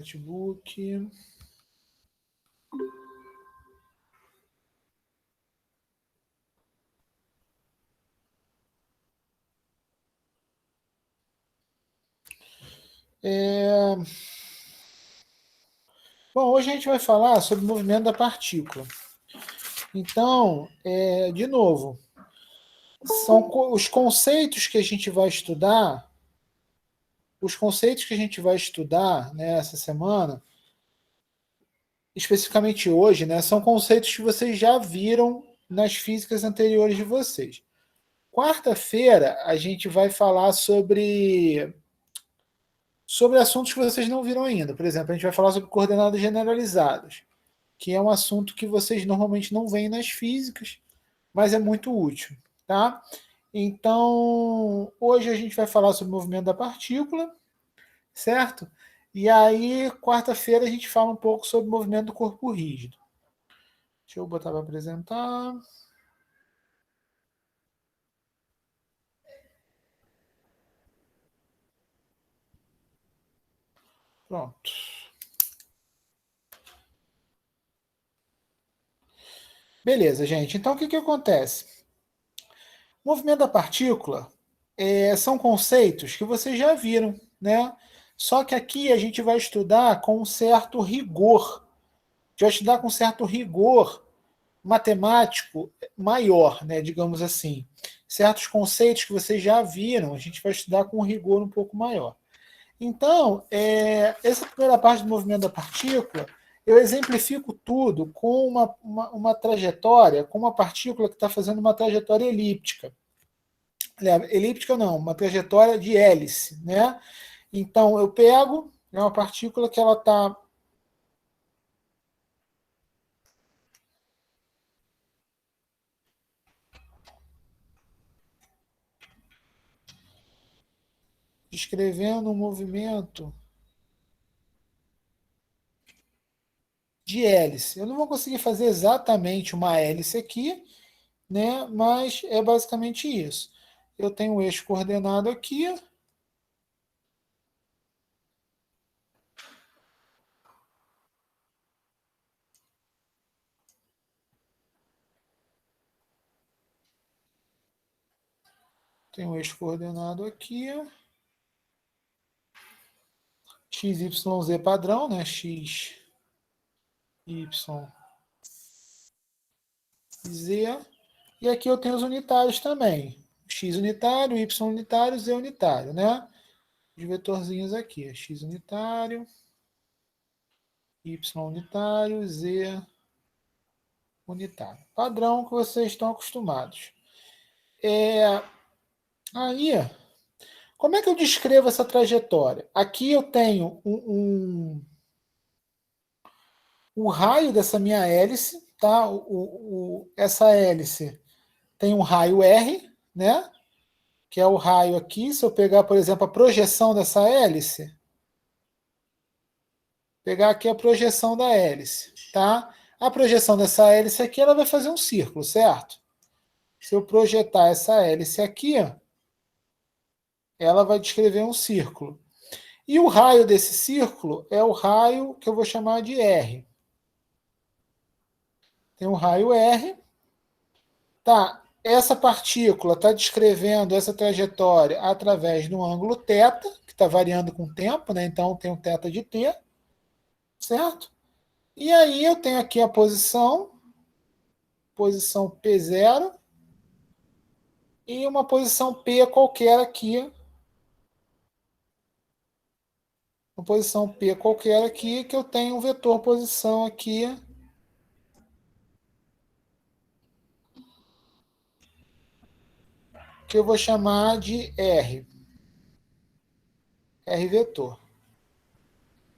Notebook. Bom, hoje a gente vai falar sobre o movimento da partícula. Então, de novo, são os conceitos que a gente vai estudar, né, essa semana, especificamente hoje, né, são conceitos que vocês já viram nas físicas anteriores de vocês. Quarta-feira a gente vai falar sobre assuntos que vocês não viram ainda. Por exemplo, a gente vai falar sobre coordenadas generalizadas, que é um assunto que vocês normalmente não veem nas físicas, mas é muito útil, tá? Então, hoje a gente vai falar sobre o movimento da partícula, certo? E aí, quarta-feira, a gente fala um pouco sobre o movimento do corpo rígido. Deixa eu botar para apresentar. Pronto. Beleza, gente. Então, o que acontece? O movimento da partícula são conceitos que vocês já viram, né? Só que aqui a gente vai estudar com um certo rigor. Já estudar com certo rigor matemático maior, né, digamos assim. Certos conceitos que vocês já viram, a gente vai estudar com um rigor um pouco maior. Então, essa primeira parte do movimento da partícula, eu exemplifico tudo com uma trajetória, com uma partícula que está fazendo uma trajetória elíptica. Elíptica não, uma trajetória de hélice, né? Então, eu pego, é uma partícula que ela está descrevendo um movimento de hélice. Eu não vou conseguir fazer exatamente uma hélice aqui, né? Mas é basicamente isso. Eu tenho um eixo coordenado aqui. Tenho um eixo coordenado aqui. X, Y, Z padrão, né? X, Y, Z. E aqui eu tenho os unitários também. X unitário, Y unitário, Z unitário, né? Os vetorzinhos aqui. X unitário, Y unitário, Z unitário. Padrão que vocês estão acostumados. Aí, como é que eu descrevo essa trajetória? Aqui eu tenho o raio dessa minha hélice, tá? Essa hélice tem um raio R, né? Que é o raio aqui. Se eu pegar, por exemplo, a projeção dessa hélice, pegar aqui a projeção da hélice, tá? A projeção dessa hélice aqui, ela vai fazer um círculo, certo? Se eu projetar essa hélice aqui, ela vai descrever um círculo. E o raio desse círculo é o raio que eu vou chamar de R. Tem um raio R. Tá, essa partícula está descrevendo essa trajetória através do ângulo θ, que está variando com o tempo, né? Então tem um θ de t, certo? E aí eu tenho aqui a posição P0, e uma posição P qualquer aqui, uma posição P qualquer aqui, que eu tenho um vetor posição aqui, que eu vou chamar de R vetor.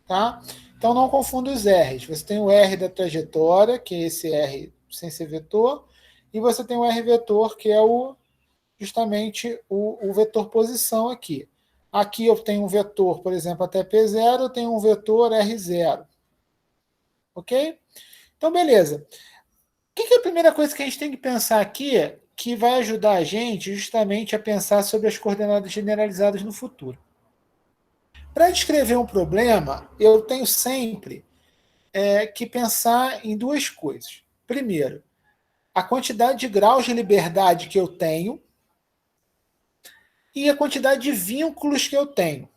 Tá? Então não confunda os R's. Você tem o R da trajetória, que é esse R sem ser vetor, e você tem o R vetor, que é justamente o vetor posição aqui. Aqui eu tenho um vetor, por exemplo, até P0, eu tenho um vetor R0. Ok? Então, beleza. O que é a primeira coisa que a gente tem que pensar aqui que vai ajudar a gente justamente a pensar sobre as coordenadas generalizadas no futuro? Para descrever um problema, eu tenho sempre que pensar em duas coisas. Primeiro, a quantidade de graus de liberdade que eu tenho e a quantidade de vínculos que eu tenho.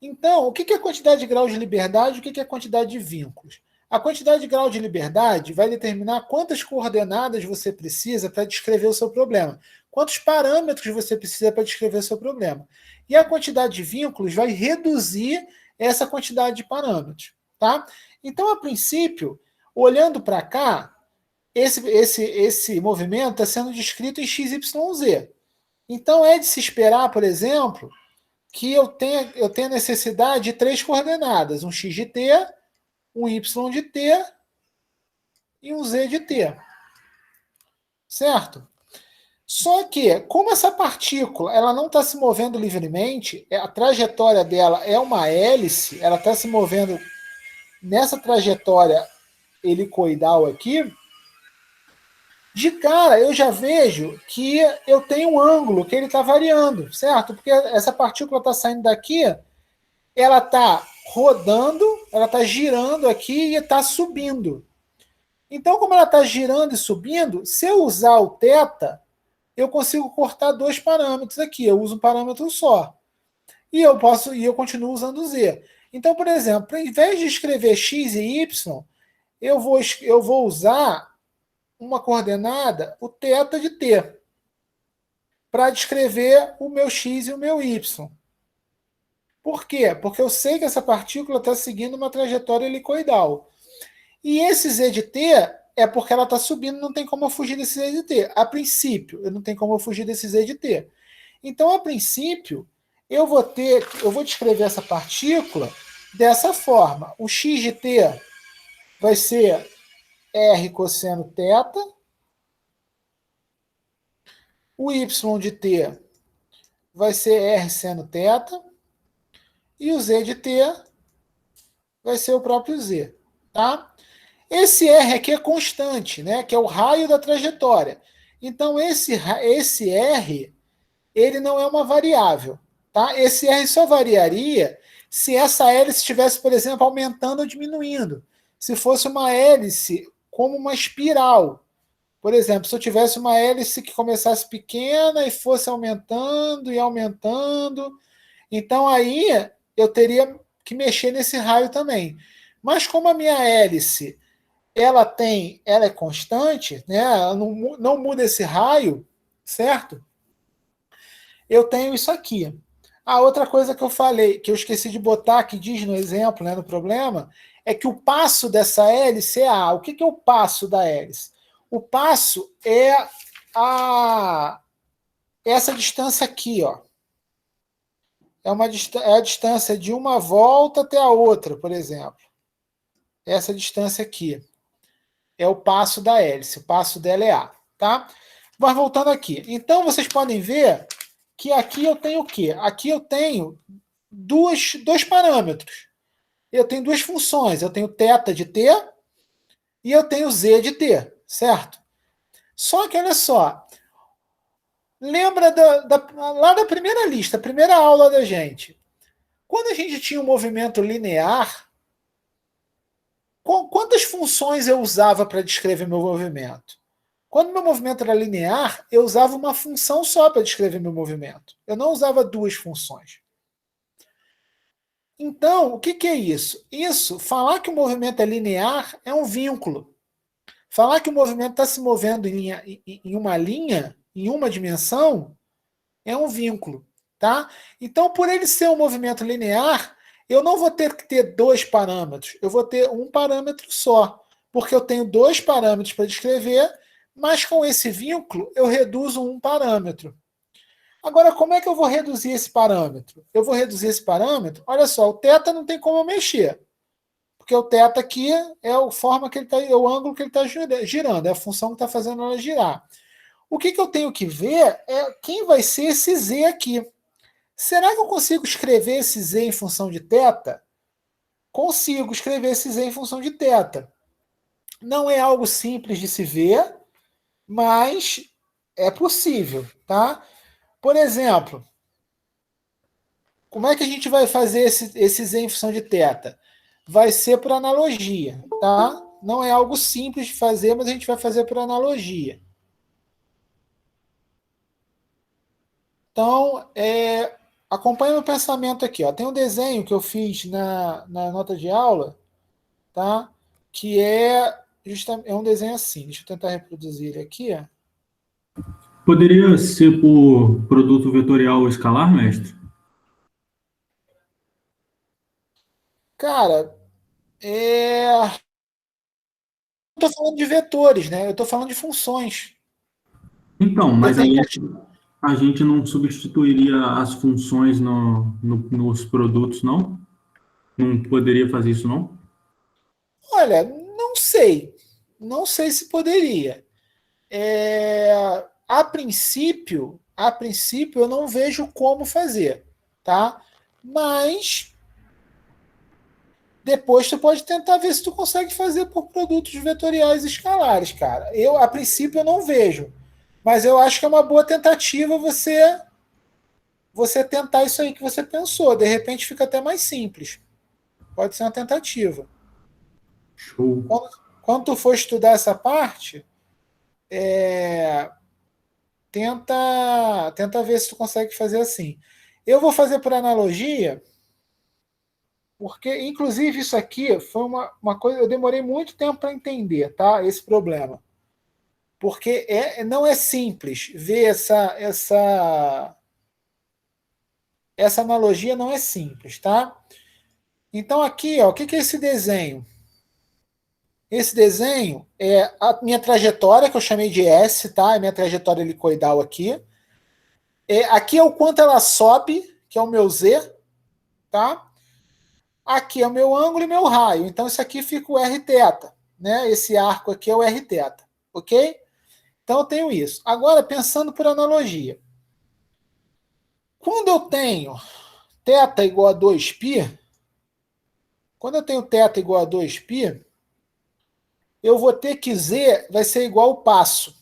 Então, o que é a quantidade de graus de liberdade e o que é a quantidade de vínculos? A quantidade de grau de liberdade vai determinar quantas coordenadas você precisa para descrever o seu problema, quantos parâmetros você precisa para descrever o seu problema. E a quantidade de vínculos vai reduzir essa quantidade de parâmetros. Tá? Então, a princípio, olhando para cá, esse movimento está sendo descrito em XYZ. Então, é de se esperar, por exemplo, que eu tenha necessidade de três coordenadas, um x de t, um y de t e um z de t. Certo? Só que, como essa partícula ela não está se movendo livremente, a trajetória dela é uma hélice, ela está se movendo nessa trajetória helicoidal aqui, de cara eu já vejo que eu tenho um ângulo que ele está variando, certo? Porque essa partícula está saindo daqui, ela está rodando, ela está girando aqui e está subindo. Então, como ela está girando e subindo, se eu usar o θ, eu consigo cortar dois parâmetros aqui. Eu uso um parâmetro só. E eu continuo usando o z. Então, por exemplo, em vez de escrever x e y, eu vou usar uma coordenada, o θ de t, para descrever o meu x e o meu y. Por quê? Porque eu sei que essa partícula está seguindo uma trajetória helicoidal. E esse z de t é porque ela está subindo, não tem como eu fugir desse z de t. A princípio, eu não tenho como eu fugir desse z de t. Então, a princípio, eu vou descrever essa partícula dessa forma. O x de t vai ser r cosseno θ, o y de t vai ser r seno θ, e o z de t vai ser o próprio z. Tá? Esse R aqui é constante, né? Que é o raio da trajetória. Então, esse R, ele não é uma variável. Tá? Esse R só variaria se essa hélice estivesse, por exemplo, aumentando ou diminuindo. Se fosse uma hélice como uma espiral. Por exemplo, se eu tivesse uma hélice que começasse pequena e fosse aumentando e aumentando, então aí eu teria que mexer nesse raio também. Mas como a minha hélice ela é constante, né? Ela não muda esse raio, certo? Eu tenho isso aqui. A outra coisa que eu falei, que eu esqueci de botar, que diz no exemplo, né, no problema, é que o passo dessa hélice é A. O que é o passo da hélice? O passo é essa distância aqui, ó. É a distância de uma volta até a outra, por exemplo. Essa distância aqui é o passo da hélice. O passo dela é A. Tá? Mas voltando aqui. Então, vocês podem ver que aqui eu tenho o quê? Aqui eu tenho dois parâmetros. Eu tenho duas funções. Eu tenho θ de t e eu tenho z de t, certo? Só que, olha só, lembra lá da primeira lista, primeira aula da gente. Quando a gente tinha um movimento linear, quantas funções eu usava para descrever meu movimento? Quando meu movimento era linear, eu usava uma função só para descrever meu movimento. Eu não usava duas funções. Então, o que é isso? Isso, falar que o movimento é linear é um vínculo. Falar que o movimento está se movendo em uma linha, em uma dimensão, é um vínculo. Tá? Então, por ele ser um movimento linear, eu não vou ter que ter dois parâmetros, eu vou ter um parâmetro só, porque eu tenho dois parâmetros para descrever, mas com esse vínculo eu reduzo um parâmetro. Agora, como é que eu vou reduzir esse parâmetro? Eu vou reduzir esse parâmetro, olha só, o θ não tem como eu mexer, porque o θ aqui é a forma que ele tá, é o ângulo que ele está girando, é a função que está fazendo ela girar. O que eu tenho que ver é quem vai ser esse z aqui. Será que eu consigo escrever esse z em função de θ? Consigo escrever esse z em função de θ. Não é algo simples de se ver, mas é possível, tá? Por exemplo, Como é que a gente vai fazer esse z em função de θ? Vai ser por analogia, tá? Não é algo simples de fazer, mas a gente vai fazer por analogia. Então, acompanha meu pensamento aqui. Ó. Tem um desenho que eu fiz na nota de aula, tá? Que é um desenho assim. Deixa eu tentar reproduzir ele aqui. Ó. Poderia ser por produto vetorial ou escalar, mestre? Cara, não estou falando de vetores, né? Eu estou falando de funções. Então, Eu mas tenho aí que a gente não substituiria as funções nos produtos, não? Não poderia fazer isso, não? Olha, não sei. Não sei se poderia. A princípio, eu não vejo como fazer, tá? Mas depois tu pode tentar ver se tu consegue fazer por produtos vetoriais escalares, cara. A princípio, eu não vejo. Mas eu acho que é uma boa tentativa você tentar isso aí que você pensou. De repente fica até mais simples. Pode ser uma tentativa. Show. Quando tu for estudar essa parte, tenta ver se tu consegue fazer assim. Eu vou fazer por analogia, porque, inclusive, isso aqui foi uma coisa. Eu demorei muito tempo para entender, tá? Esse problema. Porque não é simples ver essa analogia, não é simples, tá? Então, aqui, ó, o que é esse desenho? Esse desenho é a minha trajetória, que eu chamei de S, tá? É a minha trajetória helicoidal aqui. Aqui é o quanto ela sobe, que é o meu Z, tá? Aqui é o meu ângulo e meu raio. Então, isso aqui fica o R θ, né? Esse arco aqui é o R θ, ok? Então, eu tenho isso. Agora, pensando por analogia. Quando eu tenho θ igual a 2π, quando eu tenho θ igual a 2π, eu vou ter que Z vai ser igual ao passo.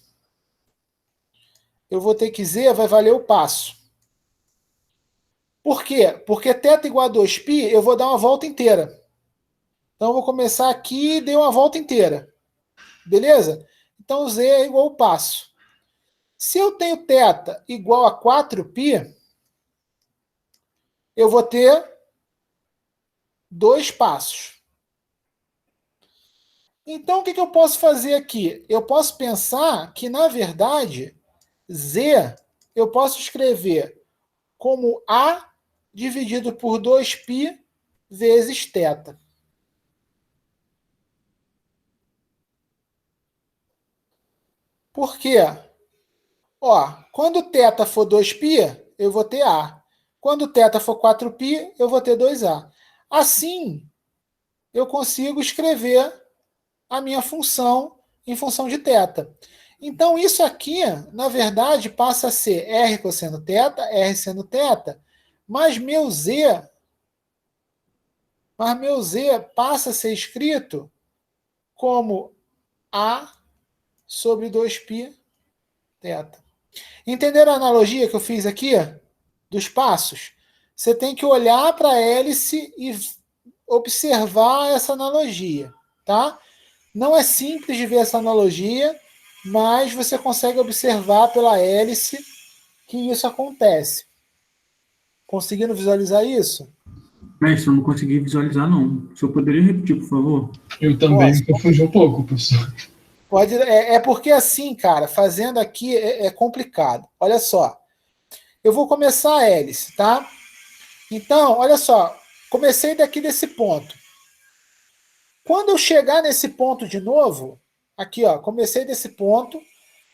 Eu vou ter que Z vai valer o passo. Por quê? Porque θ igual a 2π, eu vou dar uma volta inteira. Então, eu vou começar aqui e dei uma volta inteira. Beleza? Então, Z é igual ao passo. Se eu tenho θ igual a 4π, eu vou ter 2 passos. Então, o que eu posso fazer aqui? Eu posso pensar que, na verdade, Z eu posso escrever como A dividido por 2π vezes θ. Por quê? Ó, quando θ for 2π, eu vou ter A. Quando θ for 4π, eu vou ter 2A. Assim, eu consigo escrever a minha função em função de θ. Então, isso aqui, na verdade, passa a ser R cosseno θ, R seno θ, mas meu Z passa a ser escrito como A sobre 2π θ. Entenderam a analogia que eu fiz aqui dos passos? Você tem que olhar para a hélice e observar essa analogia, tá? Não é simples de ver essa analogia, mas você consegue observar pela hélice que isso acontece. Conseguindo visualizar isso? Mestre, eu não consegui visualizar, não. O senhor poderia repetir, por favor? Eu também me Posso. confundi um pouco, professor. É porque assim, cara, fazendo aqui é complicado. Olha só. Eu vou começar a hélice, tá? Então, olha só. Comecei daqui desse ponto. Quando eu chegar nesse ponto de novo, aqui, ó, comecei desse ponto.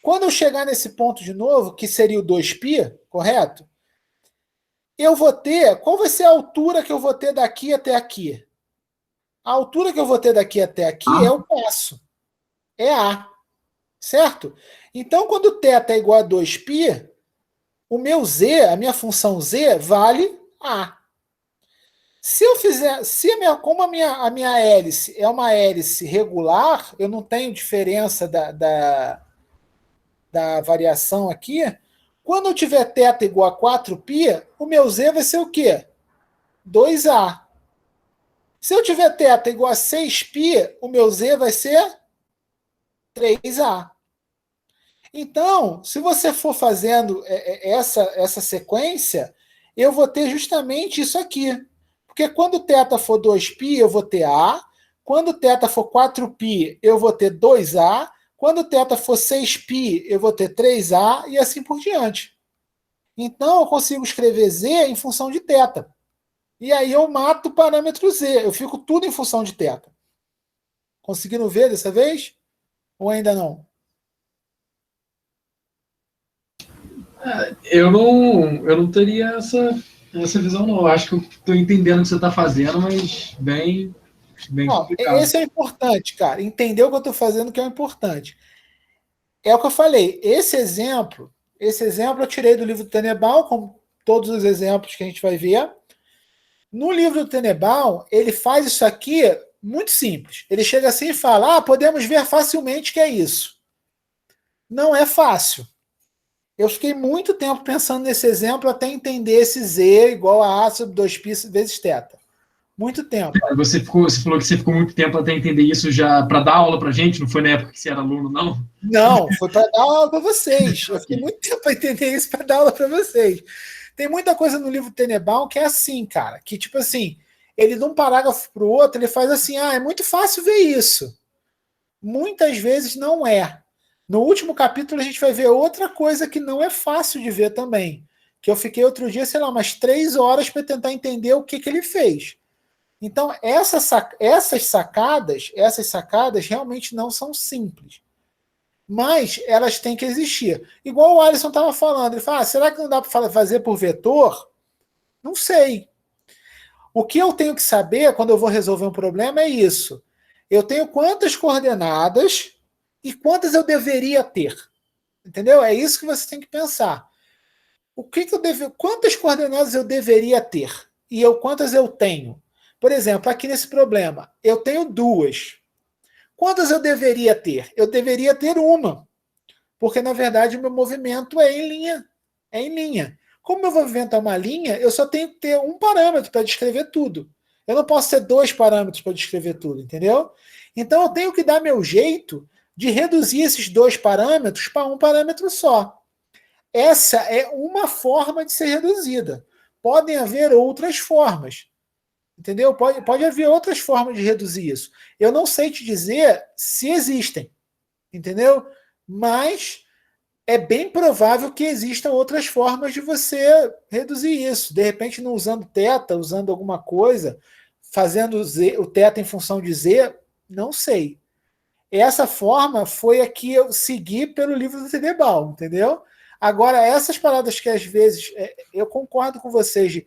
Quando eu chegar nesse ponto de novo, que seria o 2π, correto? Eu vou ter. Qual vai ser a altura que eu vou ter daqui até aqui? A altura que eu vou ter daqui até aqui é Ah, o passo. É A. Certo? Então, quando θ é igual a 2π, o meu Z, a minha função Z, vale A. Se eu fizer, como a minha hélice é uma hélice regular, eu não tenho diferença da variação aqui. Quando eu tiver θ igual a 4π, o meu Z vai ser o quê? 2A. Se eu tiver θ igual a 6π, o meu z vai ser 3A. Então, se você for fazendo essa sequência, eu vou ter justamente isso aqui. Porque quando θ for 2π, eu vou ter A. Quando θ for 4π, eu vou ter 2A. Quando θ for 6π, eu vou ter 3A e assim por diante. Então, eu consigo escrever z em função de θ. E aí eu mato o parâmetro z. Eu fico tudo em função de θ. Conseguiram ver dessa vez? Ou ainda não? Eu não teria essa visão, não. Eu acho que eu estou entendendo o que você está fazendo, mas bem Ó, explicado. esse é importante, cara. Entender o que eu estou fazendo que é o importante. É o que eu falei. Esse exemplo eu tirei do livro do Tenenbaum, como todos os exemplos que a gente vai ver. No livro do Tenenbaum, ele faz isso aqui muito simples. Ele chega assim e fala: podemos ver facilmente que é isso. Não é fácil. Eu fiquei muito tempo pensando nesse exemplo até entender esse z igual a sobre 2π vezes θ. Muito tempo. Você falou que você ficou muito tempo até entender isso já para dar aula para gente, não foi na época que você era aluno, não? Não, foi para dar aula para vocês. Eu fiquei muito tempo para entender isso para dar aula para vocês. Tem muita coisa no livro Tenenbaum que é assim, cara, que tipo assim, ele de um parágrafo para o outro, ele faz assim, é muito fácil ver isso. Muitas vezes não é. No último capítulo a gente vai ver outra coisa que não é fácil de ver também, que eu fiquei outro dia, sei lá, umas 3 horas para tentar entender o que ele fez. Então, essas sacadas realmente não são simples. Mas elas têm que existir. Igual o Alisson estava falando. Ele fala, será que não dá para fazer por vetor? Não sei. O que eu tenho que saber quando eu vou resolver um problema é isso. Eu tenho quantas coordenadas e quantas eu deveria ter. Entendeu? É isso que você tem que pensar. Quantas coordenadas eu deveria ter? E quantas eu tenho? Por exemplo, aqui nesse problema, eu tenho 2. Quantas eu deveria ter? Eu deveria ter 1. Porque, na verdade, o meu movimento é em linha. É em linha. Como meu movimento é uma linha, eu só tenho que ter um parâmetro para descrever tudo. Eu não posso ter 2 parâmetros para descrever tudo, entendeu? Então, eu tenho que dar meu jeito de reduzir esses 2 parâmetros para um parâmetro só. Essa é uma forma de ser reduzida. Podem haver outras formas. Entendeu? Pode haver outras formas de reduzir isso. Eu não sei te dizer se existem. Entendeu? Mas é bem provável que existam outras formas de você reduzir isso. De repente, não usando θ, usando alguma coisa, fazendo o θ em função de z, não sei. Essa forma foi a que eu segui pelo livro do Tenenbaum, entendeu? Agora, essas paradas que às vezes eu concordo com vocês de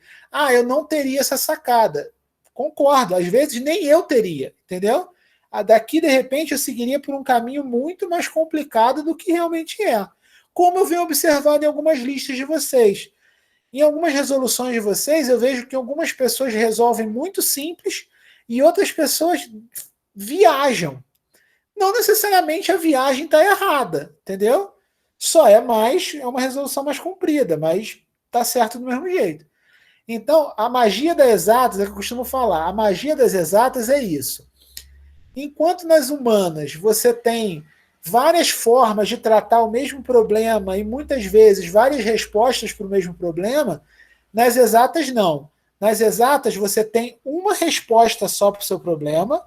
eu não teria essa sacada. Concordo, às vezes nem eu teria, entendeu? Daqui, de repente, eu seguiria por um caminho muito mais complicado do que realmente é. Como eu venho observado em algumas listas de vocês. Em algumas resoluções de vocês, eu vejo que algumas pessoas resolvem muito simples e outras pessoas viajam. Não necessariamente a viagem está errada, entendeu? Só é uma resolução mais comprida, mas está certo do mesmo jeito. Então, a magia das exatas, é o que eu costumo falar, a magia das exatas é isso. Enquanto nas humanas você tem várias formas de tratar o mesmo problema e muitas vezes várias respostas para o mesmo problema, nas exatas não. Nas exatas você tem uma resposta só para o seu problema,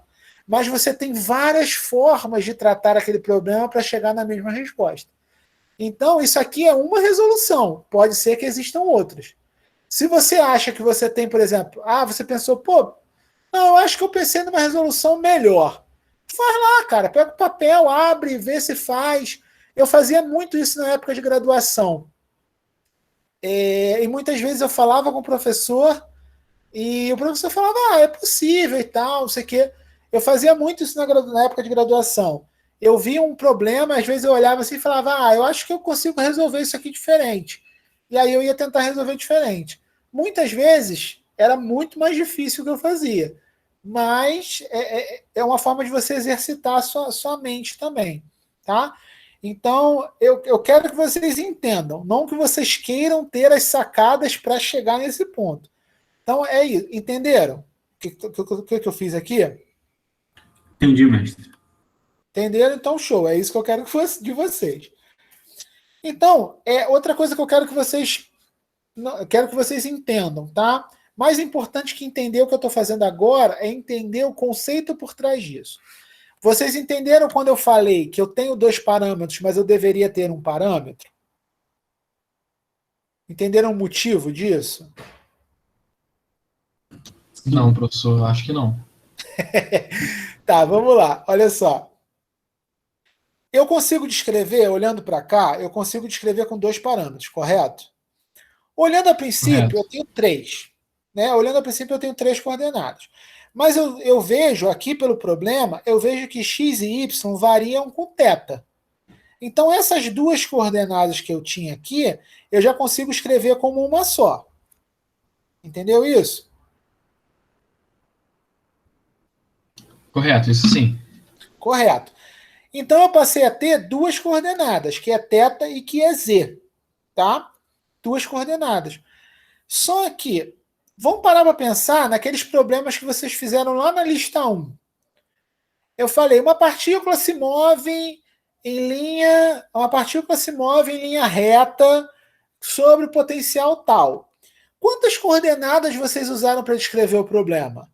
mas você tem várias formas de tratar aquele problema para chegar na mesma resposta. Então, isso aqui é uma resolução. Pode ser que existam outras. Se você acha que você tem, por exemplo, você pensou, não, eu acho que eu pensei numa resolução melhor. Faz lá, cara. Pega o papel, abre, vê se faz. Eu fazia muito isso na época de graduação. E muitas vezes eu falava com o professor e o professor falava, é possível e tal, não sei o quê. Eu fazia muito isso na época de graduação. Eu via um problema, às vezes eu olhava assim e falava, eu acho que eu consigo resolver isso aqui diferente. E aí eu ia tentar resolver diferente. Muitas vezes era muito mais difícil o que eu fazia. Mas é uma forma de você exercitar a sua mente também. Tá? Então, eu quero que vocês entendam, não que vocês queiram ter as sacadas para chegar nesse ponto. Então, é isso. Entenderam o que eu fiz aqui? Entendi, mestre. Entenderam? Então, show. É isso que eu quero de vocês. Então, outra coisa que eu quero que vocês entendam, tá? Mais importante que entender o que eu estou fazendo agora é entender o conceito por trás disso. Vocês entenderam quando eu falei que eu tenho 2 parâmetros, mas eu deveria ter um parâmetro? Entenderam o motivo disso? Não, professor, acho que não. Tá, vamos lá. Olha só. Eu consigo descrever, olhando para cá, eu consigo descrever com 2 parâmetros, correto? Olhando a princípio, eu tenho 3. Né? Olhando a princípio, eu tenho 3 coordenadas. Mas eu vejo aqui pelo problema, eu vejo que x e y variam com θ. Então, essas 2 coordenadas que eu tinha aqui, eu já consigo escrever como uma só. Entendeu isso? Correto, isso sim. Correto. Então, eu passei a ter 2 coordenadas, que é θ e que é z. Tá? 2 coordenadas. Só que, vamos parar para pensar naqueles problemas que vocês fizeram lá na lista 1. Eu falei, uma partícula se move em linha reta sobre o potencial tal. Quantas coordenadas vocês usaram para descrever o problema?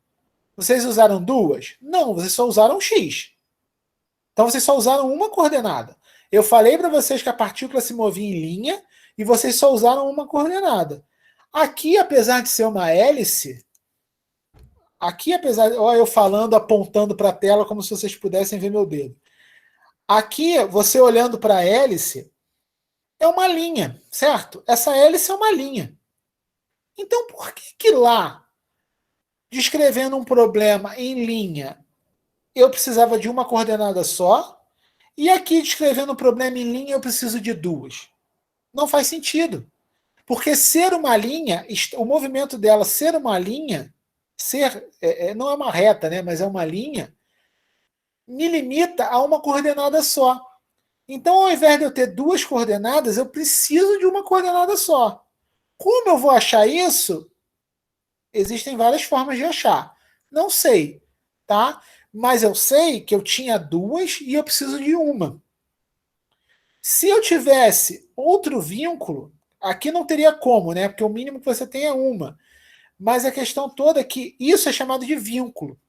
Vocês usaram 2? Não, vocês só usaram x. Então vocês só usaram uma coordenada. Eu falei para vocês que a partícula se movia em linha e vocês só usaram uma coordenada. Aqui, apesar de ser uma hélice, eu falando, apontando para a tela como se vocês pudessem ver meu dedo. Aqui, você olhando para a hélice, é uma linha, certo? Essa hélice é uma linha. Então, por que lá, descrevendo um problema em linha, eu precisava de uma coordenada só, e aqui, descrevendo um problema em linha, eu preciso de 2? Não faz sentido. Porque ser uma linha, o movimento dela ser uma linha, não é uma reta, né, mas é uma linha, me limita a uma coordenada só. Então, ao invés de eu ter 2 coordenadas, eu preciso de uma coordenada só. Como eu vou achar isso? Existem várias formas de achar. Não sei, tá? Mas eu sei que eu tinha 2 e eu preciso de uma. Se eu tivesse outro vínculo, aqui não teria como, né? Porque o mínimo que você tem é uma. Mas a questão toda é que isso é chamado de vínculo.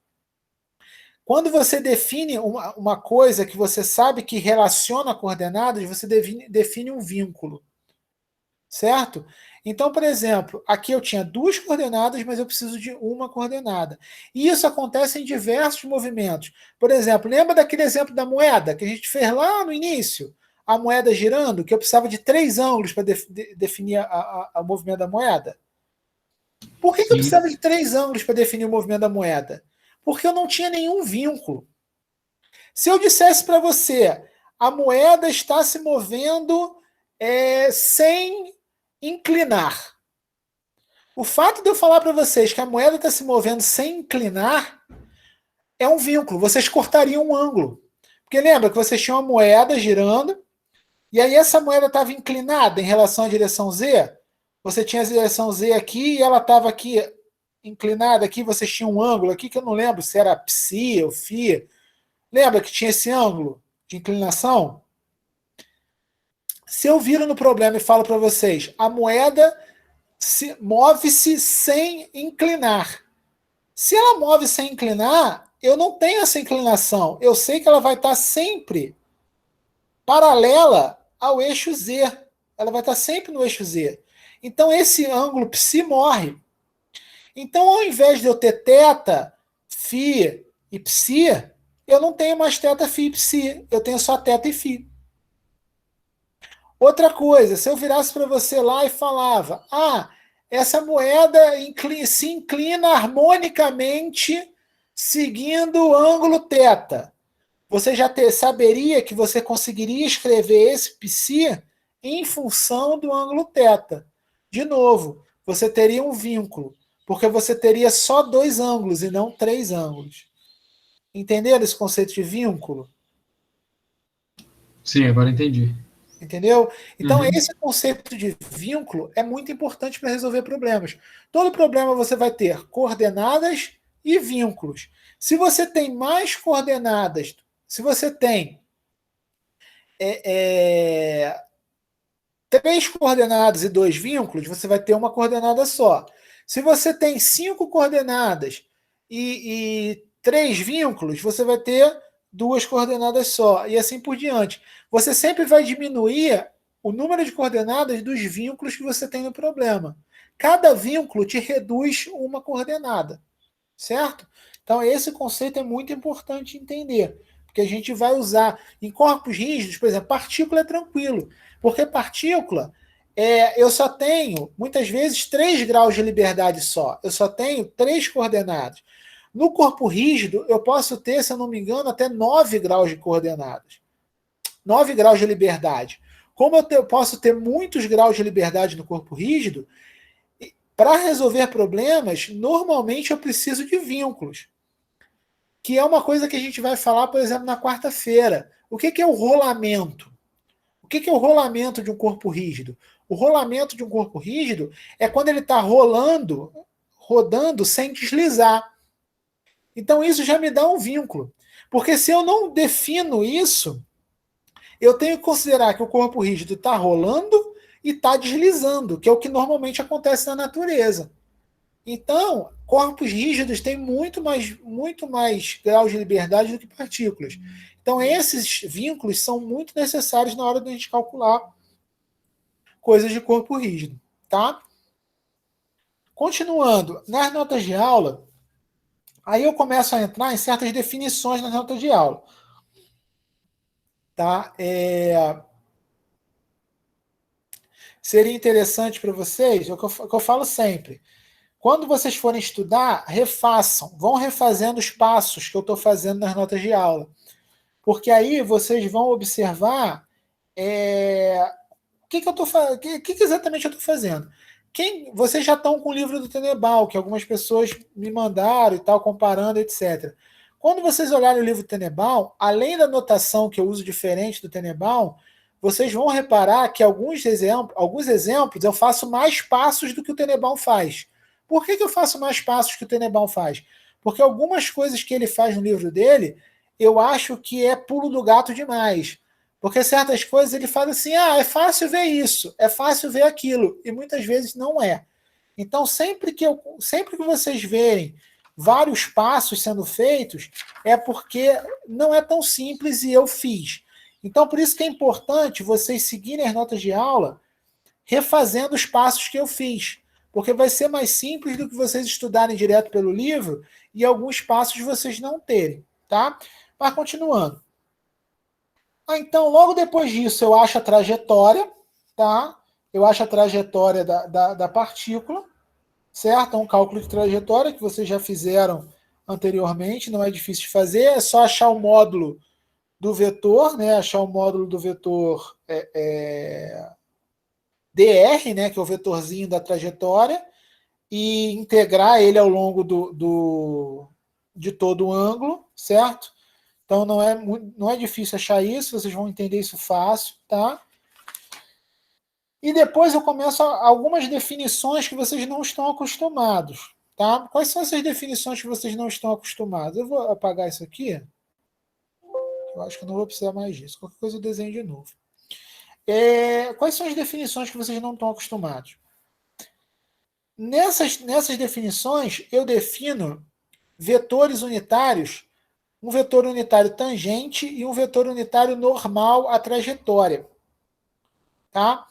Quando você define uma coisa que você sabe que relaciona coordenadas, você define um vínculo. Certo? Então, por exemplo, aqui eu tinha 2 coordenadas, mas eu preciso de uma coordenada. E isso acontece em diversos movimentos. Por exemplo, lembra daquele exemplo da moeda que a gente fez lá no início? A moeda girando, que eu precisava de 3 ângulos para definir o movimento da moeda? Por que eu precisava de 3 ângulos para definir o movimento da moeda? Porque eu não tinha nenhum vínculo. Se eu dissesse para você, a moeda está se movendo sem inclinar. O fato de eu falar para vocês que a moeda está se movendo sem inclinar é um vínculo. Vocês cortariam um ângulo. Porque lembra que vocês tinham uma moeda girando e aí essa moeda estava inclinada em relação à direção Z? Você tinha a direção Z aqui e ela estava aqui inclinada aqui, vocês tinham um ângulo aqui que eu não lembro se era psi ou φ. Lembra que tinha esse ângulo de inclinação? Se eu viro no problema e falo para vocês, a moeda move-se sem inclinar. Se ela move sem inclinar, eu não tenho essa inclinação. Eu sei que ela vai estar sempre paralela ao eixo Z. Ela vai estar sempre no eixo Z. Então, esse ângulo psi morre. Então, ao invés de eu ter θ, φ e psi, eu não tenho mais θ, φ e psi. Eu tenho só θ e φ. Outra coisa, se eu virasse para você lá e falava, essa moeda se inclina harmonicamente seguindo o ângulo θ. Você já saberia que você conseguiria escrever esse psi em função do ângulo θ. De novo, você teria um vínculo, porque você teria só 2 ângulos e não 3 ângulos. Entenderam esse conceito de vínculo? Sim, agora entendi. Entendeu? Então, Uhum. esse conceito de vínculo é muito importante para resolver problemas. Todo problema você vai ter coordenadas e vínculos. Se você tem mais coordenadas, se você tem é, é, 3 coordenadas e 2 vínculos, você vai ter uma coordenada só. Se você tem 5 coordenadas e 3 vínculos, você vai ter 2 coordenadas só, e assim por diante. Você sempre vai diminuir o número de coordenadas dos vínculos que você tem no problema. Cada vínculo te reduz uma coordenada, certo? Então, esse conceito é muito importante entender, porque a gente vai usar em corpos rígidos, por exemplo, partícula é tranquilo, porque partícula, eu só tenho, muitas vezes, 3 graus de liberdade só, eu só tenho 3 coordenadas. No corpo rígido, eu posso ter, se eu não me engano, até 9 graus de coordenadas, 9 graus de liberdade. Como posso ter muitos graus de liberdade no corpo rígido, para resolver problemas, normalmente eu preciso de vínculos, que é uma coisa que a gente vai falar, por exemplo, na quarta-feira. O que é o rolamento? O que é o rolamento de um corpo rígido? O rolamento de um corpo rígido é quando ele está rodando sem deslizar. Então isso já me dá um vínculo. Porque se eu não defino isso, eu tenho que considerar que o corpo rígido está rolando e está deslizando, que é o que normalmente acontece na natureza. Então, corpos rígidos têm muito mais graus de liberdade do que partículas. Então, esses vínculos são muito necessários na hora de a gente calcular coisas de corpo rígido, tá? Continuando, nas notas de aula, aí eu começo a entrar em certas definições nas notas de aula, tá? Seria interessante para vocês, é o que eu falo sempre. Quando vocês forem estudar, refaçam, vão refazendo os passos que eu estou fazendo nas notas de aula. Porque aí vocês vão observar o que eu tô, que exatamente eu estou fazendo. Vocês já estão com o livro do Tenebal, que algumas pessoas me mandaram e tal, comparando, etc. Quando vocês olharem o livro do Tenebal, além da notação que eu uso diferente do Tenebal, vocês vão reparar que alguns exemplos eu faço mais passos do que o Tenebal faz. Por que eu faço mais passos que o Tenebal faz? Porque algumas coisas que ele faz no livro dele, eu acho que é pulo do gato demais. Porque certas coisas ele fala assim, é fácil ver isso, é fácil ver aquilo, e muitas vezes não é. Então, sempre que vocês verem vários passos sendo feitos, é porque não é tão simples e eu fiz. Então, por isso que é importante vocês seguirem as notas de aula refazendo os passos que eu fiz. Porque vai ser mais simples do que vocês estudarem direto pelo livro e alguns passos vocês não terem, tá? Mas continuando. Então, logo depois disso, eu acho a trajetória, tá? Eu acho a trajetória da partícula, certo? É um cálculo de trajetória que vocês já fizeram anteriormente, não é difícil de fazer, é só achar o módulo do vetor, né? Achar o módulo do vetor dr, né? Que é o vetorzinho da trajetória, e integrar ele ao longo de todo o ângulo, certo? Então não é difícil achar isso, vocês vão entender isso fácil, tá? E depois eu começo algumas definições que vocês não estão acostumados, tá? Quais são essas definições que vocês não estão acostumados? Eu vou apagar isso aqui. Eu acho que eu não vou precisar mais disso. Qualquer coisa eu desenho de novo. Quais são as definições que vocês não estão acostumados? Nessas definições, eu defino vetores unitários, um vetor unitário tangente e um vetor unitário normal à trajetória. Tá?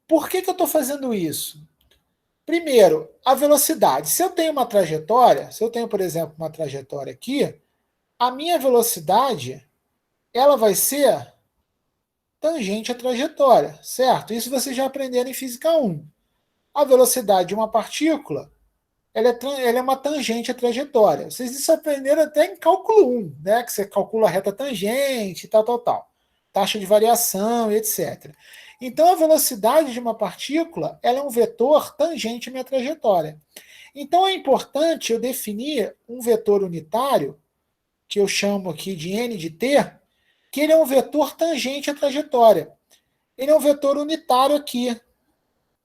Por que eu estou fazendo isso? Primeiro, a velocidade. Se eu tenho uma trajetória, se eu tenho, por exemplo, uma trajetória aqui, a minha velocidade ela vai ser tangente à trajetória, certo? Isso vocês já aprenderam em Física 1. A velocidade de uma partícula ela é uma tangente à trajetória. Vocês isso aprenderam até em cálculo 1, né? Que você calcula a reta tangente, tal. Taxa de variação, etc. Então, a velocidade de uma partícula ela é um vetor tangente à minha trajetória. Então, é importante eu definir um vetor unitário, que eu chamo aqui de n de t, que ele é um vetor tangente à trajetória. ele é um vetor unitário aqui,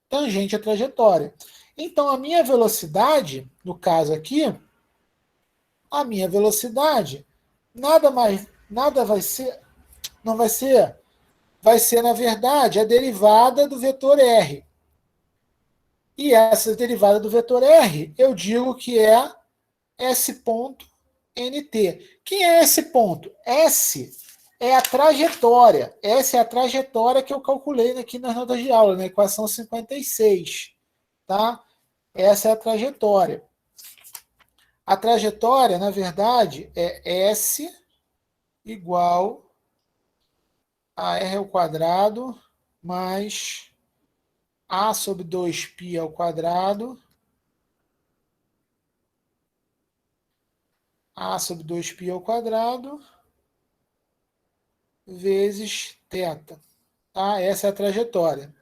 tangente à trajetória. Então, a minha velocidade, no caso aqui, a minha velocidade, nada vai ser, não vai ser, na verdade, a derivada do vetor R. E essa derivada do vetor R, eu digo que é S ponto NT. Quem é esse ponto? S é a trajetória. Essa é a trajetória que eu calculei aqui nas notas de aula, na equação 56. Tá? Essa é a trajetória. A trajetória, na verdade, é S igual a R ao quadrado mais A sobre 2π ao quadrado, A sobre 2π ao quadrado, vezes θ. Tá? Essa é a trajetória.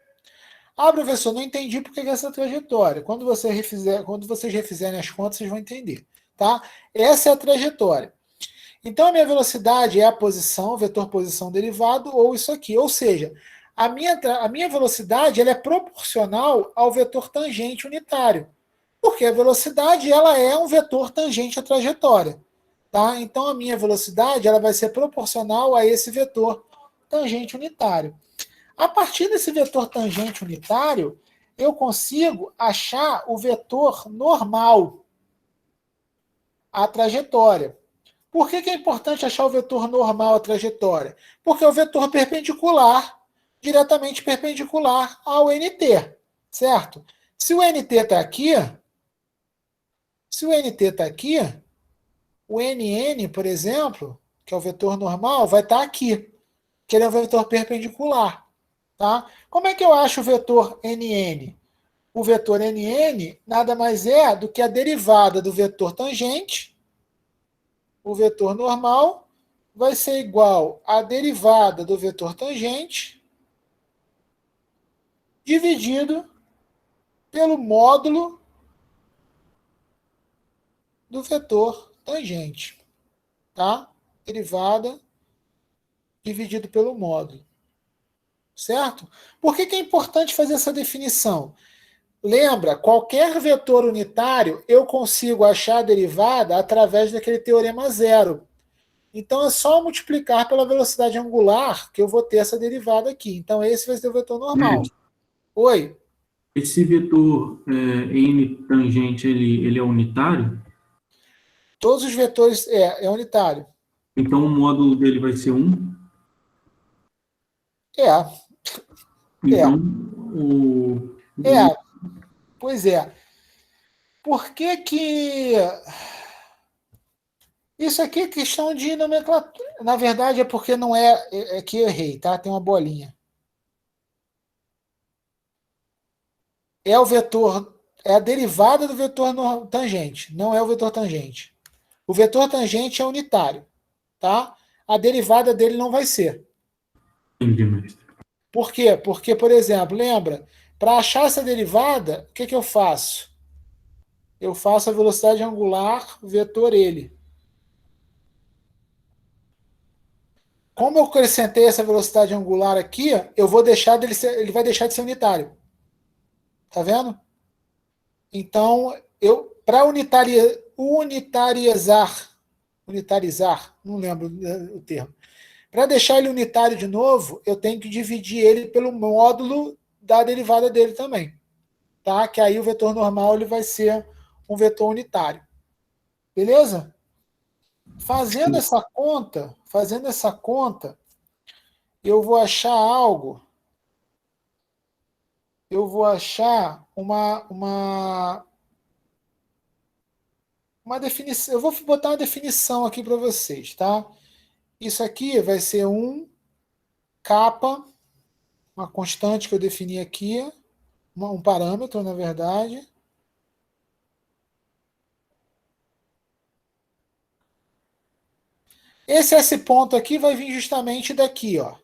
Ah, professor, não entendi por que essa trajetória. Quando vocês refizerem as contas, vocês vão entender. Tá? Essa é a trajetória. Então, a minha velocidade é a posição, vetor posição derivado, ou isso aqui. Ou seja, a minha velocidade ela é proporcional ao vetor tangente unitário. Porque a velocidade ela é um vetor tangente à trajetória. Tá? Então, a minha velocidade ela vai ser proporcional a esse vetor tangente unitário. A partir desse vetor tangente unitário, eu consigo achar o vetor normal à trajetória. Por que é importante achar o vetor normal à trajetória? Porque é o vetor perpendicular, diretamente perpendicular ao NT, certo? Se o NT está aqui, o NN, por exemplo, que é o vetor normal, vai estar aqui, que ele é um vetor perpendicular. Tá? Como é que eu acho o vetor NN? O vetor NN nada mais é do que a derivada do vetor tangente. O vetor normal vai ser igual à derivada do vetor tangente dividido pelo módulo do vetor tangente. Tá? Derivada dividido pelo módulo. Certo? Por que é importante fazer essa definição? Lembra, qualquer vetor unitário eu consigo achar a derivada através daquele teorema zero. Então é só multiplicar pela velocidade angular que eu vou ter essa derivada aqui. Então esse vai ser o vetor normal. Oi? Esse vetor n tangente, ele é unitário? Todos os vetores é unitário. Então o módulo dele vai ser 1? É. Então, Pois é. Por que isso aqui é questão de nomenclatura? Na verdade é porque não é que eu errei, tá? Tem uma bolinha. É o vetor, é a derivada do vetor tangente, não é o vetor tangente. O vetor tangente é unitário, tá? A derivada dele não vai ser. entendi, mestre. Por quê? Porque, por exemplo, lembra, para achar essa derivada, o que eu faço? Eu faço a velocidade angular vetor ele. Como eu acrescentei essa velocidade angular aqui, eu vou deixar dele ser, ele vai deixar de ser unitário. Tá vendo? Então, eu para unitarizar, não lembro o termo. Para deixar ele unitário de novo, eu tenho que dividir ele pelo módulo da derivada dele também. Tá? Que aí o vetor normal ele vai ser um vetor unitário. Beleza? Fazendo essa conta, eu vou achar algo. Eu vou achar uma definição. Eu vou botar uma definição aqui para vocês, tá? Isso aqui vai ser um kappa, uma constante que eu defini aqui, um parâmetro, na verdade. Esse ponto aqui vai vir justamente daqui, ó,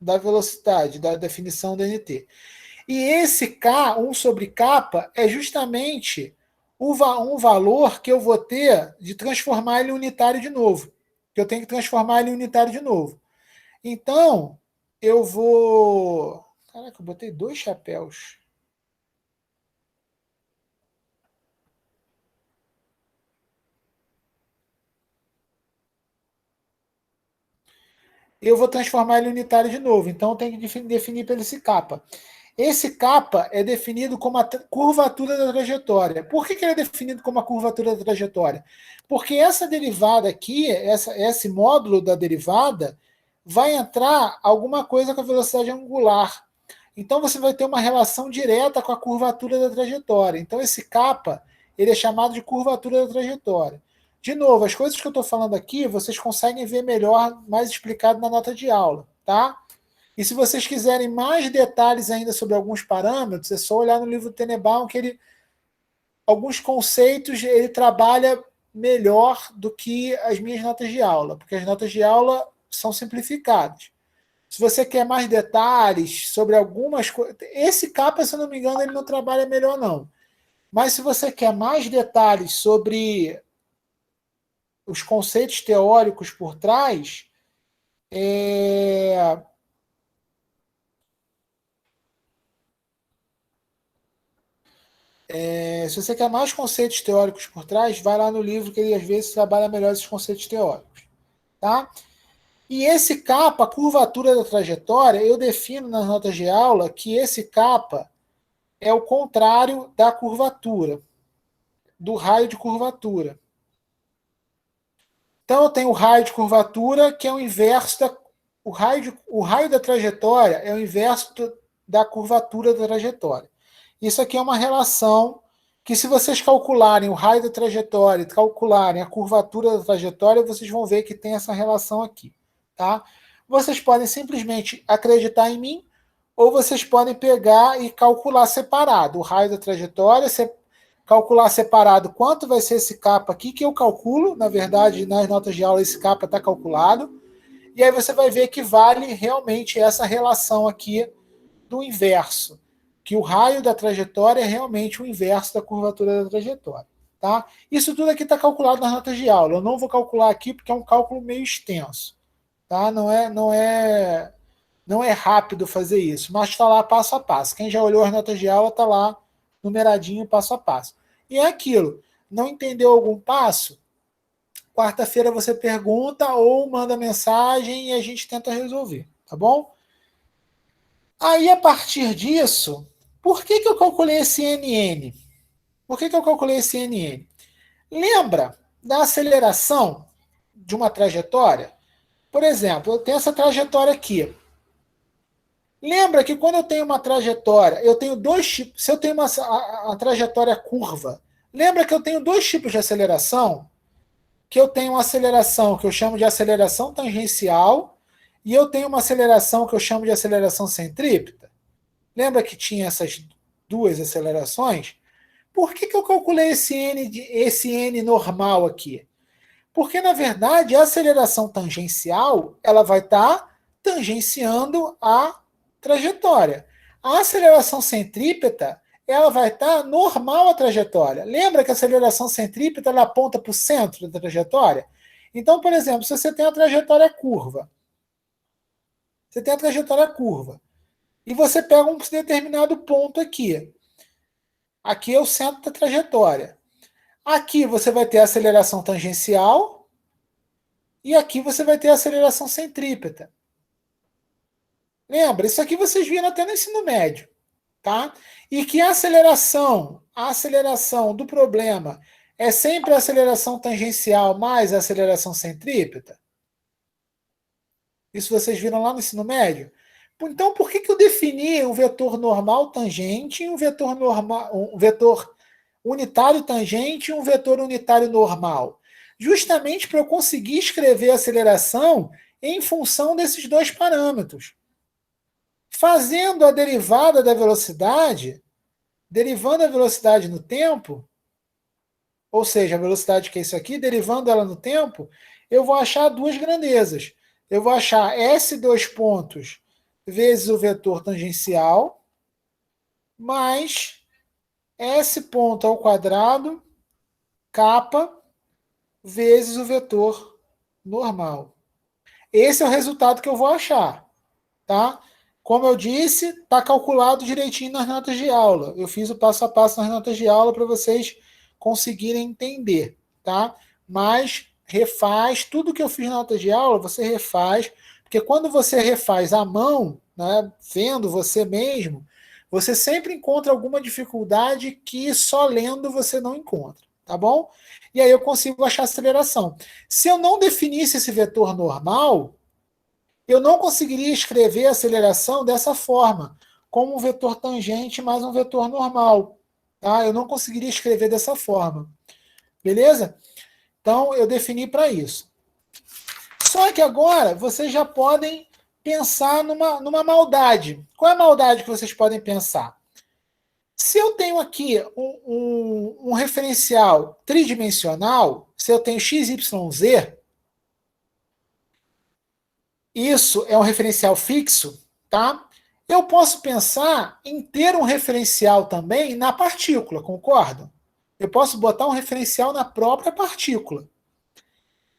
da velocidade, da definição do NT. E esse K, 1 sobre kappa, é justamente um valor que eu vou ter de transformar ele em unitário de novo. Que eu tenho que transformar ele em unitário de novo. Então, eu vou Caraca, eu botei 2 chapéus. Eu vou transformar ele em unitário de novo. Então eu tenho que definir pelo esse capa. Esse capa é definido como a curvatura da trajetória. Por que ele é definido como a curvatura da trajetória? Porque essa derivada aqui, esse módulo da derivada, vai entrar alguma coisa com a velocidade angular. Então você vai ter uma relação direta com a curvatura da trajetória. Então esse capa, ele é chamado de curvatura da trajetória. De novo, as coisas que eu estou falando aqui, vocês conseguem ver melhor, mais explicado na nota de aula, tá? E se vocês quiserem mais detalhes ainda sobre alguns parâmetros, é só olhar no livro do Tenenbaum, que ele, alguns conceitos ele trabalha melhor do que as minhas notas de aula, porque as notas de aula são simplificadas. Se você quer mais detalhes sobre algumas coisas, esse capa, se eu não me engano, ele não trabalha melhor não. Mas se você quer mais detalhes sobre os conceitos teóricos por trás, se você quer mais conceitos teóricos por trás, vai lá no livro que ele às vezes trabalha melhor esses conceitos teóricos. Tá? E esse capa, a curvatura da trajetória, eu defino nas notas de aula que esse capa é o contrário da curvatura, do raio de curvatura. Então eu tenho o raio de curvatura, que é o inverso da. O raio da trajetória é o inverso da curvatura da trajetória. Isso aqui é uma relação que, se vocês calcularem o raio da trajetória e calcularem a curvatura da trajetória, vocês vão ver que tem essa relação aqui. Tá? Vocês podem simplesmente acreditar em mim, ou vocês podem pegar e calcular separado o raio da trajetória, calcular separado quanto vai ser esse capa aqui, que eu calculo, na verdade, nas notas de aula esse capa está calculado, e aí você vai ver que vale realmente essa relação aqui do inverso, que o raio da trajetória é realmente o inverso da curvatura da trajetória. Tá? Isso tudo aqui está calculado nas notas de aula. Eu não vou calcular aqui porque é um cálculo meio extenso. Tá? Não é rápido fazer isso, mas está lá passo a passo. Quem já olhou as notas de aula está lá numeradinho passo a passo. E é aquilo. Não entendeu algum passo? Quarta-feira você pergunta ou manda mensagem e a gente tenta resolver, tá bom? Aí, a partir disso, por que eu calculei esse NN? Por que eu calculei esse NN? Lembra da aceleração de uma trajetória? Por exemplo, eu tenho essa trajetória aqui. Lembra que quando eu tenho uma trajetória, eu tenho dois tipos. Se eu tenho a trajetória curva, lembra que eu tenho dois tipos de aceleração? Que eu tenho uma aceleração que eu chamo de aceleração tangencial e eu tenho uma aceleração que eu chamo de aceleração centrípeta. Lembra que tinha essas duas acelerações? Por que eu calculei esse N normal aqui? Porque, na verdade, a aceleração tangencial ela vai estar tangenciando a trajetória. A aceleração centrípeta ela vai estar normal à trajetória. Lembra que a aceleração centrípeta ela aponta para o centro da trajetória? Então, por exemplo, se você tem a trajetória curva, e você pega um determinado ponto aqui. Aqui é o centro da trajetória. Aqui você vai ter a aceleração tangencial e aqui você vai ter a aceleração centrípeta. Lembra? Isso aqui vocês viram até no ensino médio. Tá? E que a aceleração do problema é sempre a aceleração tangencial mais a aceleração centrípeta? Isso vocês viram lá no ensino médio? Então, por que eu defini um vetor normal tangente e um vetor unitário tangente e um vetor unitário normal? Justamente para eu conseguir escrever a aceleração em função desses dois parâmetros. Fazendo a derivada da velocidade, derivando a velocidade no tempo, ou seja, a velocidade que é isso aqui, derivando ela no tempo, eu vou achar duas grandezas. Eu vou achar S2 pontos vezes o vetor tangencial, mais S ponto ao quadrado, capa, vezes o vetor normal. Esse é o resultado que eu vou achar. Tá? Como eu disse, está calculado direitinho nas notas de aula. Eu fiz o passo a passo nas notas de aula para vocês conseguirem entender, tá? Mas refaz, tudo que eu fiz na nota de aula, você refaz, porque quando você refaz à mão, né, vendo você mesmo, você sempre encontra alguma dificuldade que só lendo você não encontra, tá bom? E aí eu consigo achar aceleração. Se eu não definisse esse vetor normal, eu não conseguiria escrever a aceleração dessa forma, como um vetor tangente mais um vetor normal. Tá? Eu não conseguiria escrever dessa forma. Beleza? Então, eu defini para isso. Só que agora, vocês já podem pensar numa maldade. Qual é a maldade que vocês podem pensar? Se eu tenho aqui um referencial tridimensional, se eu tenho x, y, z, isso é um referencial fixo, tá? Eu posso pensar em ter um referencial também na partícula, concordam? Eu posso botar um referencial na própria partícula.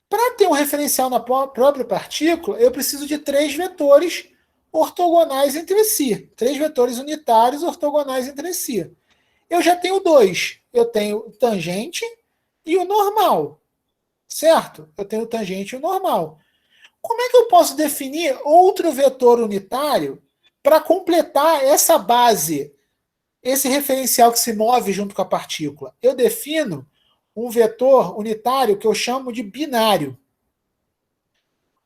Para ter um referencial na própria partícula, eu preciso de 3 vetores ortogonais entre si. 3 vetores unitários ortogonais entre si. Eu já tenho 2. Eu tenho o tangente e o normal. Certo? Eu tenho o tangente e o normal. Como é que eu posso definir outro vetor unitário para completar essa base, esse referencial que se move junto com a partícula? Eu defino um vetor unitário que eu chamo de binário.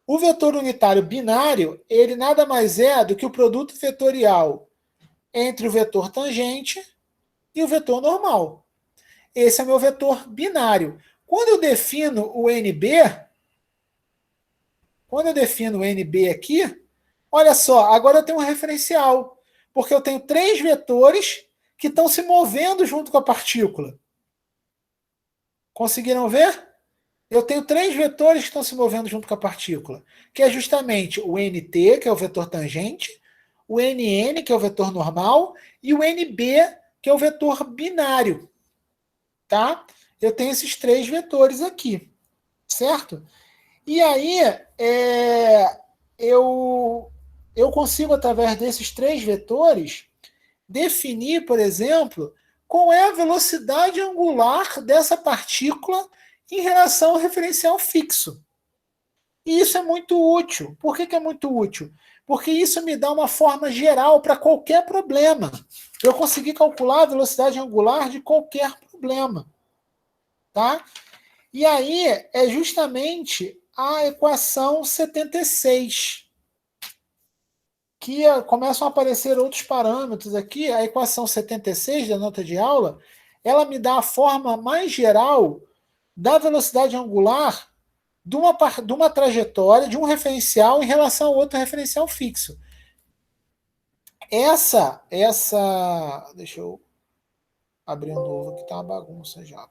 O vetor unitário binário, ele nada mais é do que o produto vetorial entre o vetor tangente e o vetor normal. Esse é o meu vetor binário. Quando eu defino o NB aqui, olha só, agora eu tenho um referencial, porque eu tenho 3 vetores que estão se movendo junto com a partícula. Conseguiram ver? Eu tenho 3 vetores que estão se movendo junto com a partícula, que é justamente o NT, que é o vetor tangente, o NN, que é o vetor normal, e o NB, que é o vetor binário. Tá? Eu tenho esses 3 vetores aqui, certo? E aí, eu consigo, através desses 3 vetores, definir, por exemplo, qual é a velocidade angular dessa partícula em relação ao referencial fixo. E isso é muito útil. Por que é muito útil? Porque isso me dá uma forma geral para qualquer problema. Eu consegui calcular a velocidade angular de qualquer problema. Tá? E aí é justamente a equação 76, que começam a aparecer outros parâmetros aqui. A equação 76 da nota de aula, ela me dá a forma mais geral da velocidade angular de uma trajetória, de um referencial em relação ao outro referencial fixo. Deixa eu abrir um novo aqui, tá uma bagunça já.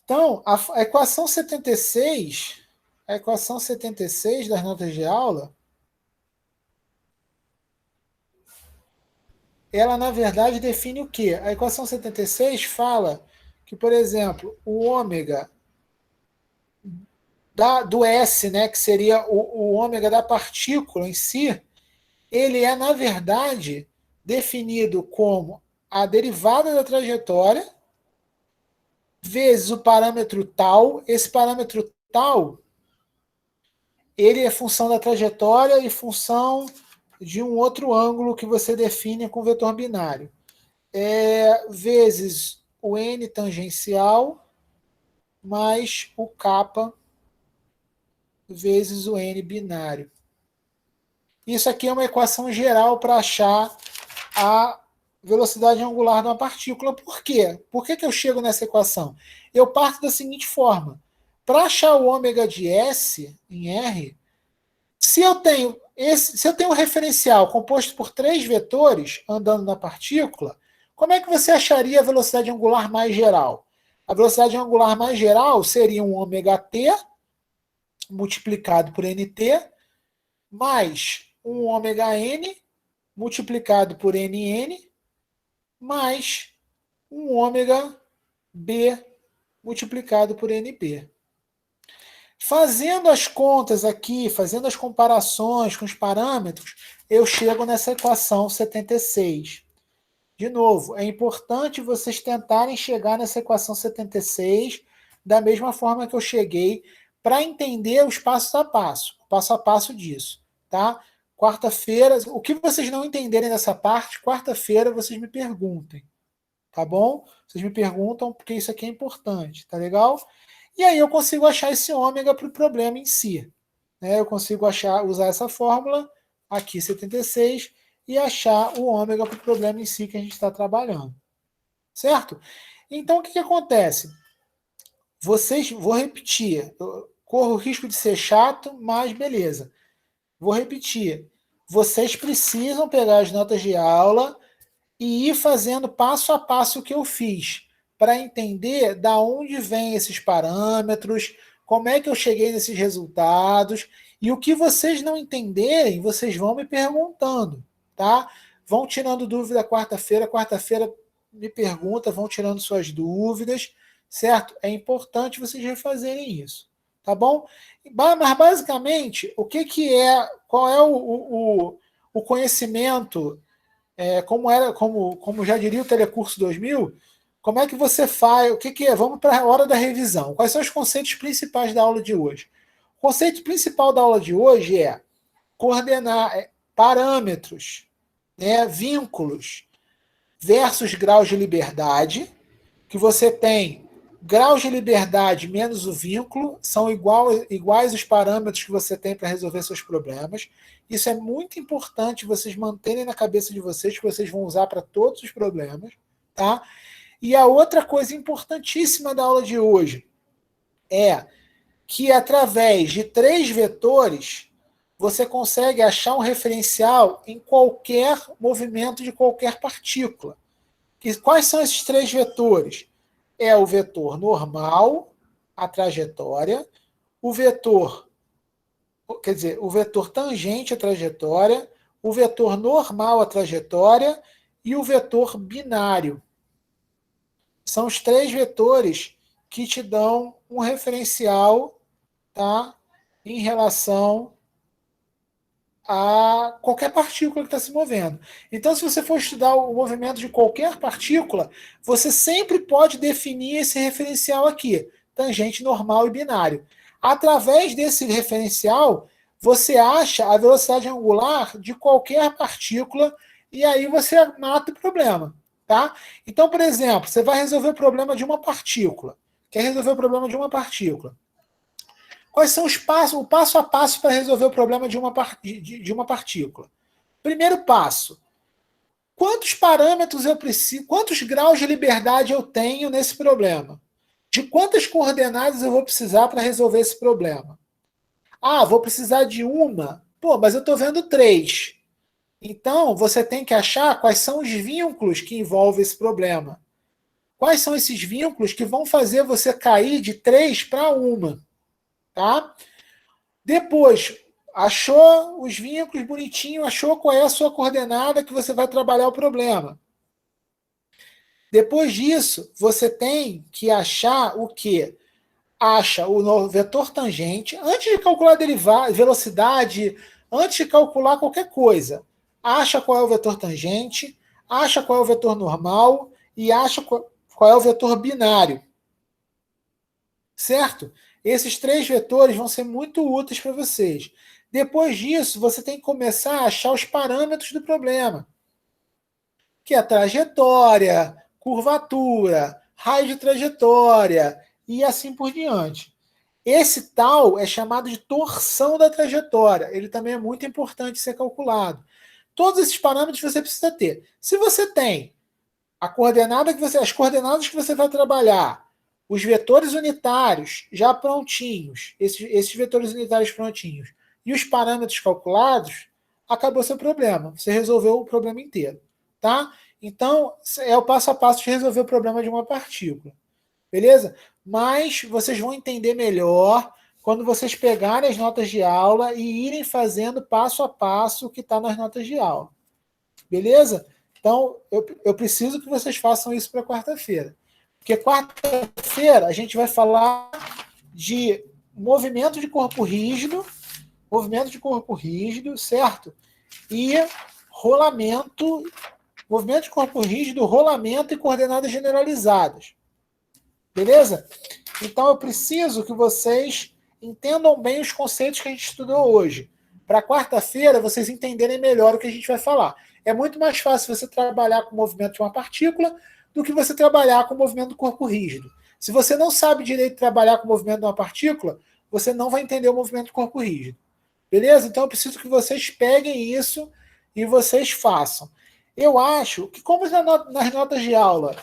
Então, a equação 76 das notas de aula, ela, na verdade, define o quê? A equação 76 fala que, por exemplo, o ômega do S, né, que seria o ômega da partícula em si, ele é, na verdade, definido como a derivada da trajetória vezes o parâmetro tal. Esse parâmetro tal, ele é função da trajetória e função de um outro ângulo que você define com vetor binário. Vezes o n tangencial mais o kappa vezes o n binário. Isso aqui é uma equação geral para achar a velocidade angular de uma partícula. Por quê? Por que eu chego nessa equação? Eu parto da seguinte forma. Para achar o ômega de S em R, se eu tenho um referencial composto por 3 vetores andando na partícula, como é que você acharia a velocidade angular mais geral? A velocidade angular mais geral seria um ômega t multiplicado por nt mais um ômega n multiplicado por nn mais um ômega B multiplicado por NB. Fazendo as contas aqui, fazendo as comparações com os parâmetros, eu chego nessa equação 76. De novo, é importante vocês tentarem chegar nessa equação 76 da mesma forma que eu cheguei, para entender os o passo a passo disso, tá? Quarta-feira, o que vocês não entenderem dessa parte, quarta-feira vocês me perguntem, tá bom? Vocês me perguntam porque isso aqui é importante, tá legal? E aí eu consigo achar esse ômega para o problema em si, né? Eu consigo usar essa fórmula aqui 76 e achar o ômega para o problema em si que a gente está trabalhando, certo? Então o que acontece? Vou repetir, eu corro o risco de ser chato, mas beleza. Vou repetir. Vocês precisam pegar as notas de aula e ir fazendo passo a passo o que eu fiz, para entender da onde vêm esses parâmetros, como é que eu cheguei nesses resultados, e o que vocês não entenderem, vocês vão me perguntando, tá? Vão tirando dúvida quarta-feira me pergunta, vão tirando suas dúvidas, certo? É importante vocês refazerem isso, tá bom? Mas basicamente, qual é o conhecimento, como já diria o Telecurso 2000, como é que você faz, o que é? Vamos para a hora da revisão. Quais são os conceitos principais da aula de hoje? O conceito principal da aula de hoje é coordenar parâmetros, né, vínculos versus graus de liberdade, que você tem graus de liberdade menos o vínculo, são iguais os parâmetros que você tem para resolver seus problemas. Isso é muito importante vocês manterem na cabeça de vocês, que vocês vão usar para todos os problemas, tá? E a outra coisa importantíssima da aula de hoje é que através de 3 vetores você consegue achar um referencial em qualquer movimento de qualquer partícula. Quais são esses 3 vetores? É o vetor normal, a trajetória, o vetor tangente à trajetória, o vetor normal à trajetória e o vetor binário. São os 3 vetores que te dão um referencial, tá, em relação a qualquer partícula que está se movendo. Então, se você for estudar o movimento de qualquer partícula, você sempre pode definir esse referencial aqui, tangente, normal e binário. Através desse referencial, você acha a velocidade angular de qualquer partícula e aí você mata o problema. Tá? Então, por exemplo, você vai resolver o problema de uma partícula. Quer resolver o problema de uma partícula? Quais são o passo a passo para resolver o problema de uma partícula? Primeiro passo: quantos parâmetros eu preciso, quantos graus de liberdade eu tenho nesse problema? De quantas coordenadas eu vou precisar para resolver esse problema? Ah, vou precisar de uma. Pô, mas eu estou vendo 3. Então, você tem que achar quais são os vínculos que envolvem esse problema. Quais são esses vínculos que vão fazer você cair de 3 para 1? Tá? Depois, achou os vínculos bonitinho, achou qual é a sua coordenada que você vai trabalhar o problema. Depois disso, você tem que achar o quê? Acha o vetor tangente, antes de calcular velocidade, antes de calcular qualquer coisa. Acha qual é o vetor tangente, acha qual é o vetor normal e acha qual é o vetor binário. Certo? Esses 3 vetores vão ser muito úteis para vocês. Depois disso, você tem que começar a achar os parâmetros do problema, que é a trajetória, curvatura, raio de trajetória e assim por diante. Esse tal é chamado de torção da trajetória. Ele também é muito importante ser calculado. Todos esses parâmetros você precisa ter. Se você tem as coordenadas que você vai trabalhar, os vetores unitários já prontinhos, esses vetores unitários prontinhos, e os parâmetros calculados, acabou seu problema. Você resolveu o problema inteiro. Tá? Então, é o passo a passo de resolver o problema de uma partícula. Beleza? Mas vocês vão entender melhor quando vocês pegarem as notas de aula e irem fazendo passo a passo o que está nas notas de aula. Beleza? Então, eu preciso que vocês façam isso para quarta-feira. Porque quarta-feira a gente vai falar de movimento de corpo rígido, certo? E rolamento, movimento de corpo rígido, rolamento e coordenadas generalizadas. Beleza? Então, eu preciso que vocês entendam bem os conceitos que a gente estudou hoje. Para quarta-feira, vocês entenderem melhor o que a gente vai falar. É muito mais fácil você trabalhar com o movimento de uma partícula do que você trabalhar com o movimento do corpo rígido. Se você não sabe direito trabalhar com o movimento de uma partícula, você não vai entender o movimento do corpo rígido. Beleza? Então, eu preciso que vocês peguem isso e vocês façam. Eu acho que, como nas notas de aula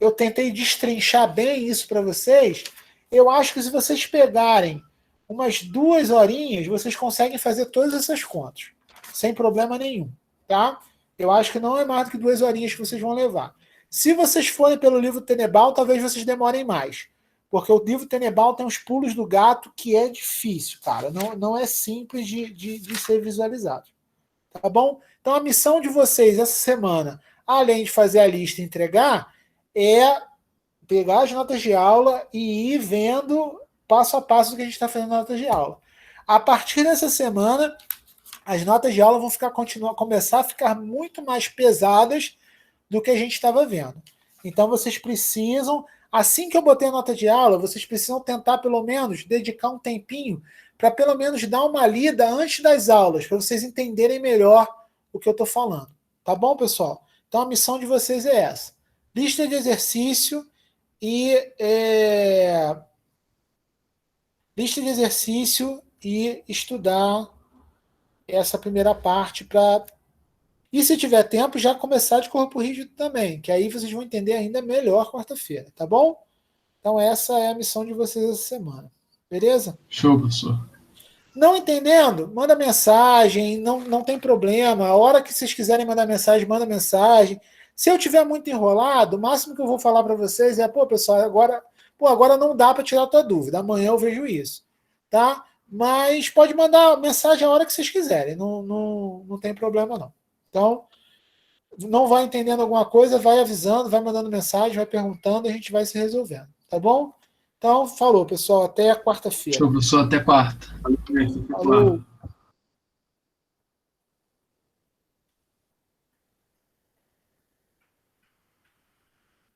eu tentei destrinchar bem isso para vocês, eu acho que se vocês pegarem umas 2 horinhas, vocês conseguem fazer todas essas contas, sem problema nenhum, tá? Eu acho que não é mais do que 2 horinhas que vocês vão levar. Se vocês forem pelo livro Tenebal, talvez vocês demorem mais, porque o livro Tenebal tem os pulos do gato que é difícil, cara, não é simples de ser visualizado, tá bom? Então a missão de vocês essa semana, além de fazer a lista e entregar, é pegar as notas de aula e ir vendo passo a passo o que a gente está fazendo nas notas de aula. A partir dessa semana, as notas de aula vão começar a ficar muito mais pesadas do que a gente estava vendo. Então, vocês precisam, assim que eu botei a nota de aula, vocês precisam tentar, pelo menos, dedicar um tempinho para, pelo menos, dar uma lida antes das aulas, para vocês entenderem melhor o que eu estou falando. Tá bom, pessoal? Então, a missão de vocês é essa. Lista de exercício e estudar essa primeira parte para... E se tiver tempo, já começar de corpo rígido também, que aí vocês vão entender ainda melhor quarta-feira, tá bom? Então essa é a missão de vocês essa semana. Beleza? Show, professor. Não entendendo? Manda mensagem, não tem problema. A hora que vocês quiserem mandar mensagem, manda mensagem. Se eu tiver muito enrolado, o máximo que eu vou falar para vocês é, pessoal, agora não dá para tirar a tua dúvida. Amanhã eu vejo isso, tá? Mas pode mandar mensagem a hora que vocês quiserem. Não tem problema, não. Então, não vai entendendo alguma coisa, vai avisando, vai mandando mensagem, vai perguntando, a gente vai se resolvendo, tá bom? Então, falou, pessoal, até quarta-feira. Show, professor, até quarta. Falou. Falou.